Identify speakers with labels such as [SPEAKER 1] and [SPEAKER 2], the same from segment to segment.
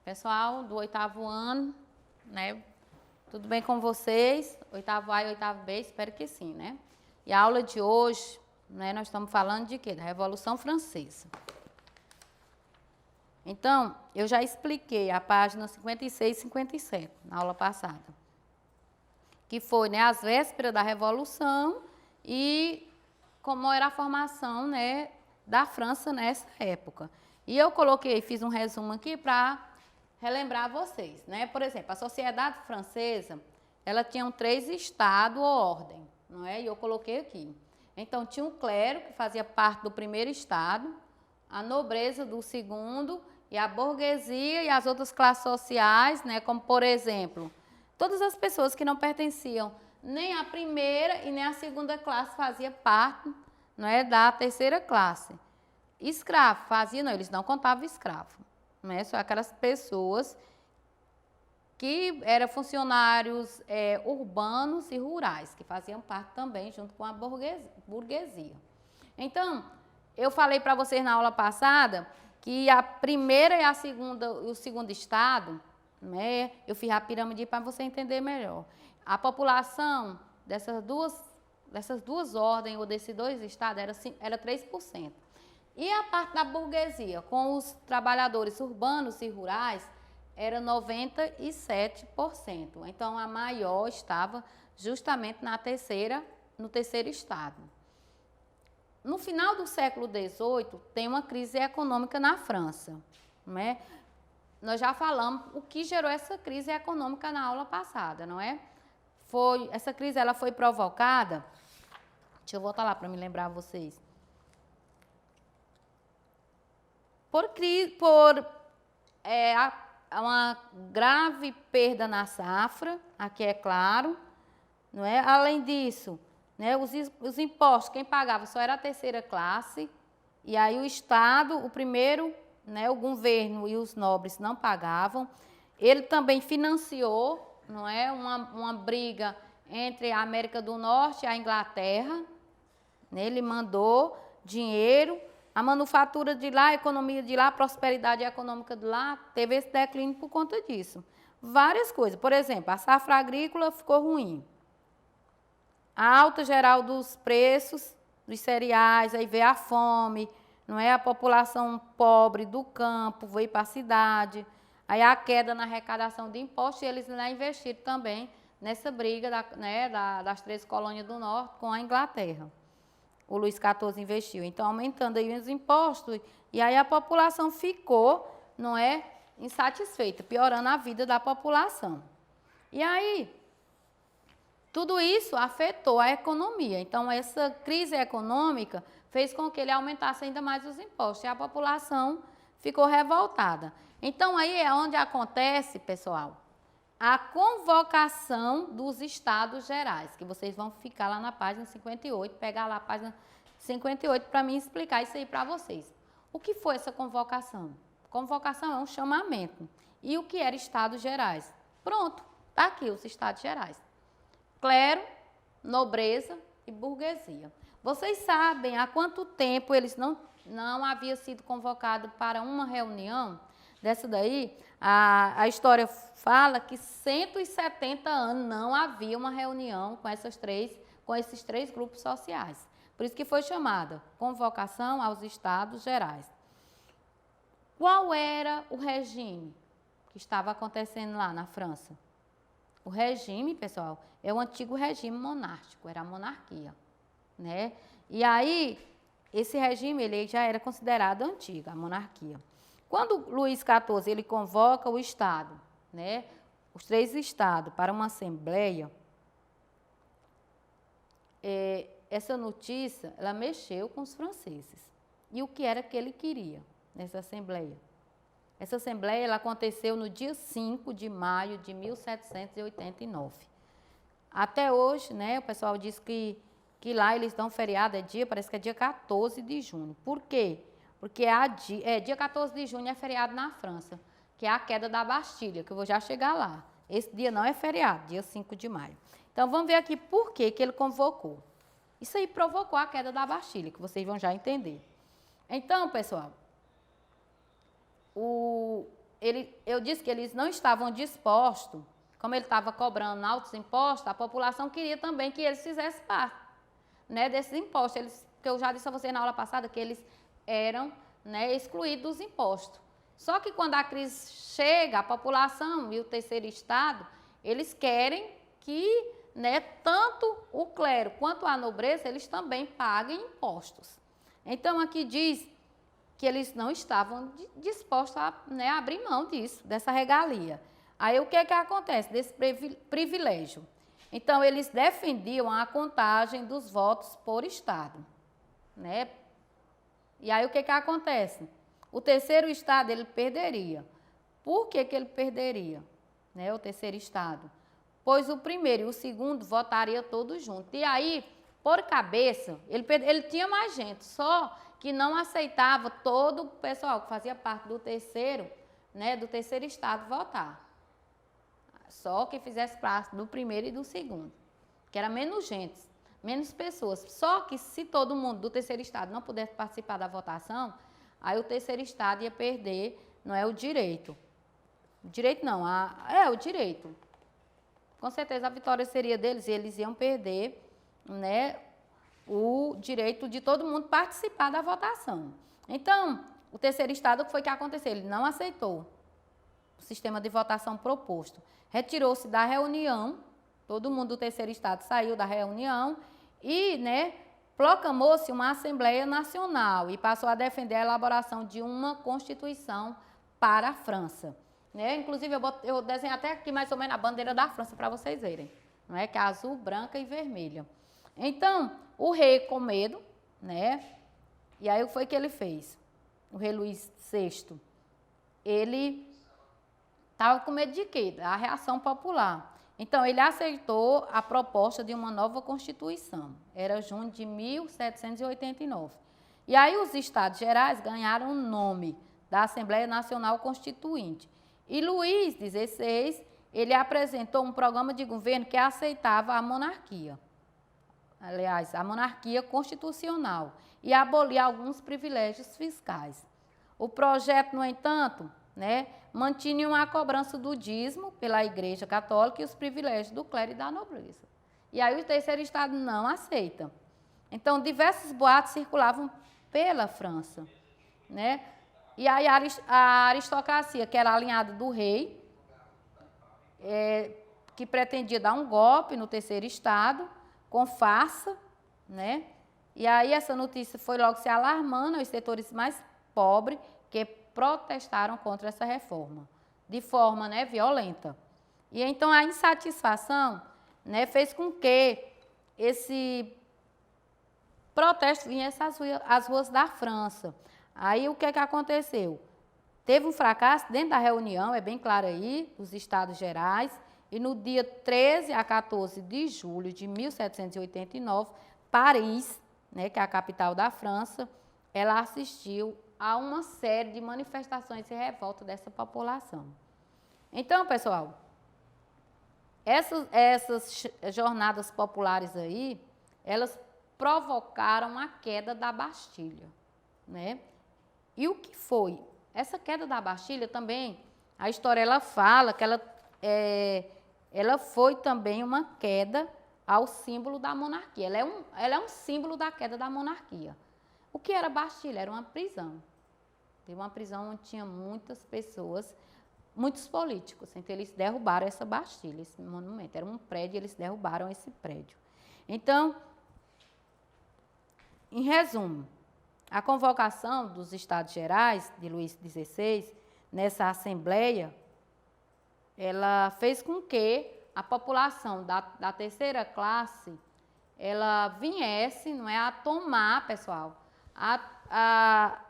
[SPEAKER 1] Pessoal do 8º ano, né? Tudo bem com vocês? 8º A e 8º B, espero que sim, né? E a aula de hoje, né, nós estamos falando de quê? Da Revolução Francesa. Então, eu já expliquei a página 56 e 57 na aula passada, que foi, né, as vésperas da Revolução e como era a formação, né, da França nessa época. E eu coloquei, fiz um resumo aqui para relembrar vocês, né? Por exemplo, a sociedade francesa, ela tinha 3 estados ou ordem, não é? E eu coloquei aqui. Então, tinha o clero, que fazia parte do primeiro estado, a nobreza do segundo, e a burguesia e as outras classes sociais, né? Como, por exemplo, todas as pessoas que não pertenciam nem à primeira e nem à segunda classe faziam parte, não é, da terceira classe. Escravo, fazia, não, eles não contavam escravo. Não é? Só aquelas pessoas que eram funcionários urbanos e rurais, que faziam parte também junto com a burguesia. Então, eu falei para vocês na aula passada que a primeira e a segunda, o segundo estado, né, eu fiz a pirâmide para você entender melhor. A população dessas duas ordens ou desses 2 estados era 3%. E a parte da burguesia, com os trabalhadores urbanos e rurais, era 97%. Então, a maior estava justamente no terceiro estado. No final do século XVIII, tem uma crise econômica na França, não é? Nós já falamos o que gerou essa crise econômica na aula passada, não é? Essa crise ela foi provocada, deixa eu voltar lá para me lembrar vocês, por uma grave perda na safra, aqui é claro, não é? Além disso, né, os impostos, quem pagava só era a terceira classe, e aí o Estado, o primeiro, né, o governo e os nobres não pagavam. Ele também financiou, não é, uma briga entre a América do Norte e a Inglaterra, né, ele mandou dinheiro. A manufatura de lá, a economia de lá, a prosperidade econômica de lá, teve esse declínio por conta disso. Várias coisas. Por exemplo, a safra agrícola ficou ruim. A alta geral dos preços dos cereais, aí veio a fome, não é? A população pobre do campo veio para a cidade. Aí a queda na arrecadação de impostos, e eles lá investiram também nessa briga das 3 colônias do norte com a Inglaterra. O Luís XIV investiu, então aumentando aí os impostos, e aí a população ficou, não é, insatisfeita, piorando a vida da população. E aí, tudo isso afetou a economia, então essa crise econômica fez com que ele aumentasse ainda mais os impostos, e a população ficou revoltada. Então aí é onde acontece, pessoal, a convocação dos Estados Gerais, que vocês vão ficar lá na página 58, pegar lá a página 58 para mim explicar isso aí para vocês. O que foi essa convocação? Convocação é um chamamento. E o que era Estados Gerais? Pronto, está aqui os Estados Gerais. Clero, nobreza e burguesia. Vocês sabem há quanto tempo eles não haviam sido convocados para uma reunião dessa daí? A história fala que 170 anos não havia uma reunião com esses 3 grupos sociais. Por isso que foi chamada Convocação aos Estados Gerais. Qual era o regime que estava acontecendo lá na França? O regime, pessoal, é o antigo regime monárquico, era a monarquia, né? E aí, esse regime ele já era considerado antigo, a monarquia. Quando Luís XIV ele convoca o Estado, né, os 3 estados, para uma assembleia, essa notícia ela mexeu com os franceses. E o que era que ele queria nessa assembleia? Essa assembleia ela aconteceu no dia 5 de maio de 1789. Até hoje, né, o pessoal diz que lá eles dão feriado, parece que é dia 14 de junho. Por quê? Porque dia 14 de junho é feriado na França, que é a queda da Bastilha, que eu vou já chegar lá. Esse dia não é feriado, dia 5 de maio. Então, vamos ver aqui por que ele convocou. Isso aí provocou a queda da Bastilha, que vocês vão já entender. Então, pessoal, eu disse que eles não estavam dispostos, como ele estava cobrando altos impostos, a população queria também que eles fizessem parte, né, desses impostos. Que eu já disse a você na aula passada que eles eram, né, excluídos dos impostos. Só que quando a crise chega, a população e o terceiro estado, eles querem que, né, tanto o clero quanto a nobreza, eles também paguem impostos. Então, aqui diz que eles não estavam dispostos a, né, abrir mão disso, dessa regalia. Aí, o que acontece desse privilégio? Então, eles defendiam a contagem dos votos por estado, né? E aí, o que acontece? O terceiro estado, ele perderia. Por que ele perderia, né, o terceiro estado? Pois o primeiro e o segundo votariam todos juntos. E aí, por cabeça, ele tinha mais gente, só que não aceitava todo o pessoal que fazia parte do terceiro, né, do terceiro estado votar. Só que fizesse parte do primeiro e do segundo, que era menos gente, menos pessoas. Só que se todo mundo do terceiro estado não pudesse participar da votação, aí o terceiro estado ia perder, não é o direito. O direito não, o direito. Com certeza a vitória seria deles e eles iam perder, né, o direito de todo mundo participar da votação. Então, o terceiro estado, o que foi que aconteceu? Ele não aceitou o sistema de votação proposto. Retirou-se da reunião, todo mundo do terceiro estado saiu da reunião e, né, proclamou-se uma Assembleia Nacional e passou a defender a elaboração de uma Constituição para a França. Né? Inclusive, eu desenho até aqui mais ou menos a bandeira da França para vocês verem, não é? Que é azul, branca e vermelha. Então, o rei com medo, né? E aí o que foi que ele fez? O rei Luís VI, ele estava com medo de quê? Da reação popular. Então, ele aceitou a proposta de uma nova Constituição. Era junho de 1789. E aí os Estados Gerais ganharam o nome da Assembleia Nacional Constituinte. E Luís XVI, ele apresentou um programa de governo que aceitava a monarquia. Aliás, a monarquia constitucional. E abolia alguns privilégios fiscais. O projeto, no entanto, né, mantinham a cobrança do dízimo pela Igreja Católica e os privilégios do clero e da nobreza. E aí o terceiro estado não aceita. Então, diversos boatos circulavam pela França, né? E aí a aristocracia, que era alinhada do rei, que pretendia dar um golpe no terceiro estado, com farsa, né? E aí essa notícia foi logo se alarmando aos setores mais pobres, que protestaram contra essa reforma, de forma, né, violenta. E então a insatisfação, né, fez com que esse protesto viesse às ruas da França. Aí o que aconteceu? Teve um fracasso dentro da reunião, é bem claro aí, dos Estados Gerais, e no dia 13 a 14 de julho de 1789, Paris, né, que é a capital da França, ela assistiu a uma série de manifestações e revolta dessa população. Então, pessoal, essas jornadas populares aí, elas provocaram a queda da Bastilha, né? E o que foi? Essa queda da Bastilha também, a história ela fala que ela foi também uma queda ao símbolo da monarquia. Ela é um símbolo da queda da monarquia. O que era Bastilha? Era uma prisão. Uma prisão onde tinha muitas pessoas, muitos políticos. Então, eles derrubaram essa Bastilha, esse monumento. Era um prédio, eles derrubaram esse prédio. Então, em resumo, a convocação dos Estados Gerais, de Luís XVI, nessa Assembleia, ela fez com que a população da terceira classe, ela viesse, não é, a tomar, pessoal, a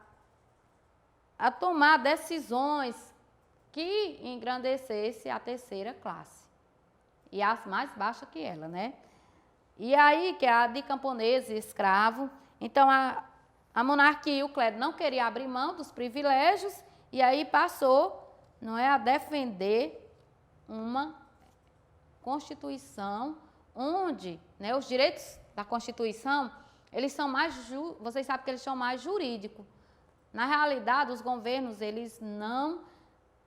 [SPEAKER 1] tomar decisões que engrandecesse a terceira classe e as mais baixas que ela, né? E aí, que é a de camponês e escravo, então a monarquia e o clero não queriam abrir mão dos privilégios e aí passou, não é, a defender uma Constituição onde, né, os direitos da Constituição, eles são mais, vocês sabem que eles são mais jurídicos. Na realidade, os governos, eles não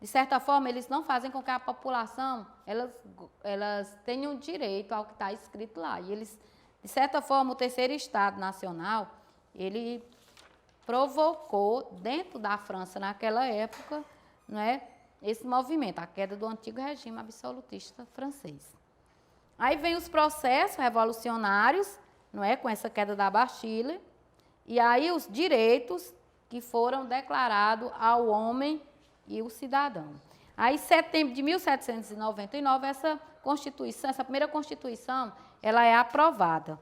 [SPEAKER 1] de certa forma, eles não fazem com que a população, elas tenham direito ao que está escrito lá. E eles, de certa forma, o terceiro Estado Nacional, ele provocou, dentro da França, naquela época, não é, esse movimento, a queda do antigo regime absolutista francês. Aí vem os processos revolucionários, não é, com essa queda da Bastilha, e aí os direitos que foram declarados ao homem e o cidadão. Aí, em setembro de 1799, essa Constituição, essa primeira Constituição, ela é aprovada.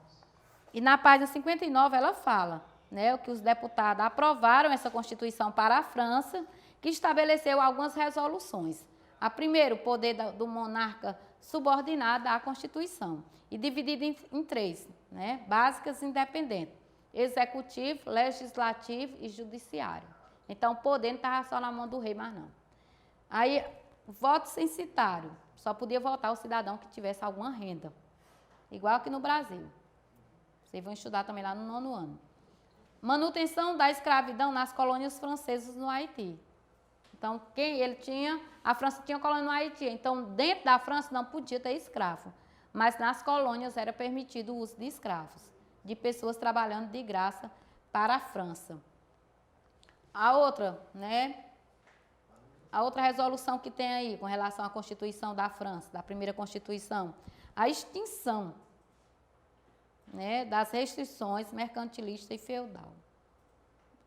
[SPEAKER 1] E na página 59 ela fala, né, que os deputados aprovaram essa Constituição para a França, que estabeleceu algumas resoluções. A primeira, o poder do monarca subordinado à Constituição, e dividido em três, né, básicas e independentes: executivo, legislativo e judiciário. Então, o poder não estava só na mão do rei, mas não. Aí, voto censitário. Só podia votar o cidadão que tivesse alguma renda. Igual aqui no Brasil. Vocês vão estudar também lá no 9º ano. Manutenção da escravidão nas colônias francesas no Haiti. Então, a França tinha colônia no Haiti. Então, dentro da França não podia ter escravo. Mas nas colônias era permitido o uso de escravos, de pessoas trabalhando de graça para a França. A outra, né? A outra resolução que tem aí com relação à Constituição da França, da primeira Constituição, a extinção, né, das restrições mercantilista e feudal,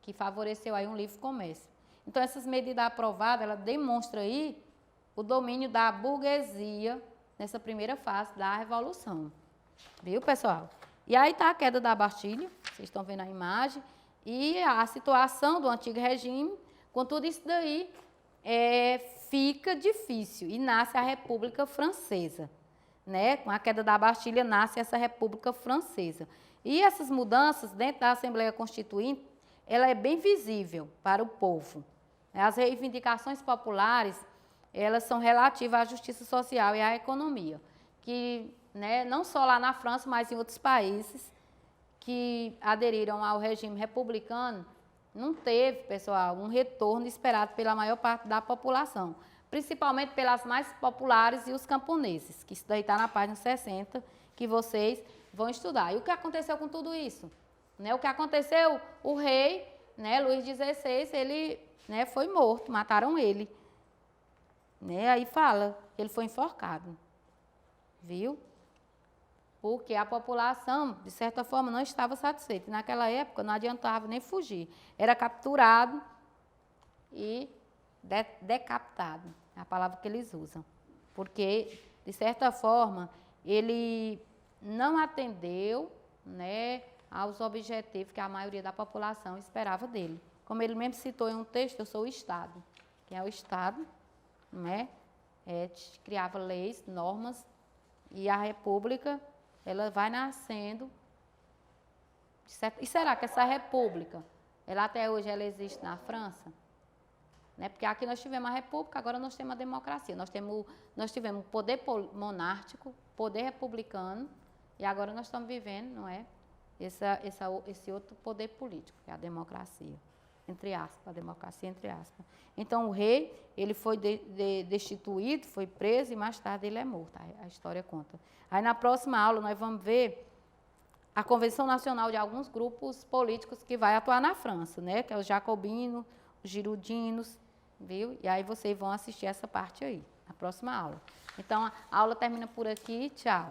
[SPEAKER 1] que favoreceu aí um livre comércio. Então, essas medidas aprovadas, ela demonstra aí o domínio da burguesia nessa primeira fase da Revolução. Viu, pessoal? E aí está a queda da Bastilha, vocês estão vendo a imagem, e a situação do antigo regime, com tudo isso daí, fica difícil e nasce a República Francesa. Né? Com a queda da Bastilha nasce essa República Francesa. E essas mudanças dentro da Assembleia Constituinte, ela é bem visível para o povo. As reivindicações populares, elas são relativas à justiça social e à economia, que, né, não só lá na França, mas em outros países que aderiram ao regime republicano, não teve, pessoal, um retorno esperado pela maior parte da população, principalmente pelas mais populares e os camponeses, que isso daí está na página 60, que vocês vão estudar. E o que aconteceu com tudo isso? Né, o que aconteceu, o rei, né, Luís XVI, ele, né, foi morto, mataram ele. Né, aí fala, ele foi enforcado, viu? Porque a população, de certa forma, não estava satisfeita. Naquela época, não adiantava nem fugir. Era capturado e decapitado, é a palavra que eles usam. Porque, de certa forma, ele não atendeu, né, aos objetivos que a maioria da população esperava dele. Como ele mesmo citou em um texto, eu sou o Estado. Quem é o Estado, né, criava leis, normas, e a República, ela vai nascendo. E será que essa república, ela até hoje ela existe na França? Né? Porque aqui nós tivemos a república, agora nós temos a democracia. Nós tivemos poder monárquico, poder republicano, e agora nós estamos vivendo, não é? Esse outro poder político, que é a democracia, entre aspas, a democracia entre aspas. Então, o rei, ele foi destituído, foi preso e mais tarde ele é morto, a história conta. Aí, na próxima aula, nós vamos ver a Convenção Nacional de alguns grupos políticos que vai atuar na França, né? Que é os jacobinos, os girondinos, viu? E aí vocês vão assistir essa parte aí, na próxima aula. Então, a aula termina por aqui. Tchau.